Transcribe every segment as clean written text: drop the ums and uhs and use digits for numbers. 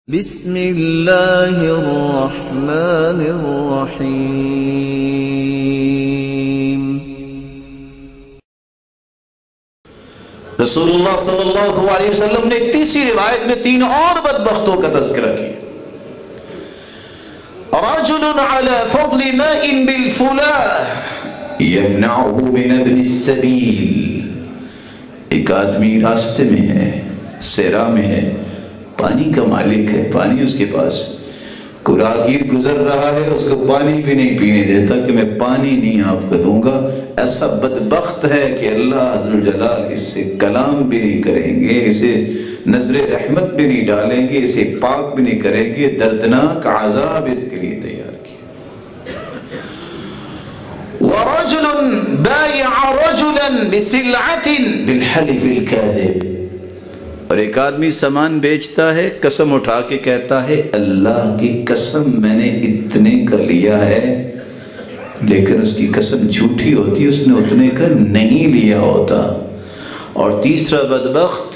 بسم اللہ الرحمن الرحیم۔ رسول اللہ صلی اللہ علیہ وسلم نے تیسری روایت میں 3 اور بدبختوں کا تذکرہ کیا۔ رجل على فضل ماء بالفلاح يمنعه من ابن السبيل، ایک آدمی راستے میں ہے، صحرا میں ہے، پانی کا مالک ہے، پانی اس کے پاس، کوئی راہگیر گزر رہا ہے، اس کو پانی بھی نہیں پینے دیتا کہ میں پانی نہیں آپ کو دوں گا۔ ایسا بدبخت ہے کہ اللہ عز و جلال اس سے کلام بھی نہیں کریں گے، اسے نظر رحمت بھی نہیں ڈالیں گے، اسے پاک بھی نہیں کریں گے، دردناک عذاب اس کے لیے تیار کیا۔ وَرَجُلٌ بَايَعَ رَجُلًا بِسِلْعَةٍ بِالْحَلِفِ الْكَاذِبِ، اور ایک آدمی سامان بیچتا ہے، قسم اٹھا کے کہتا ہے اللہ کی قسم میں نے اتنے کا لیا ہے، لیکن اس کی قسم جھوٹی ہوتی، اس نے اتنے کا نہیں لیا ہوتا۔ اور تیسرا بدبخت،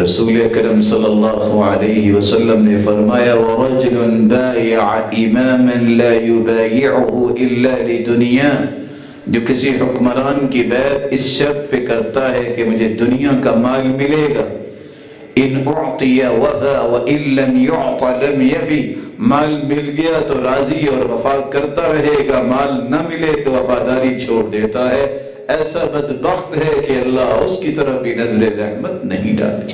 رسول اکرم صلی اللہ علیہ وسلم نے فرمایا وَرَجُلٌ بَايَعَ إِمَامًا لَا يُبَايِعُهُ إِلَّا لِدُنْيَا، جو کسی حکمران کی بیعت اس شرط پہ کرتا ہے کہ مجھے دنیا کا مال ملے گا، ان اعطی وفا وان لم يعط لم يفی، مال مل گیا تو راضی اور وفا کرتا رہے گا، مال نہ ملے تو وفاداری چھوڑ دیتا ہے، ایسا بدبخت ہے کہ اللہ اس کی طرف بھی نظر رحمت نہیں ڈالے۔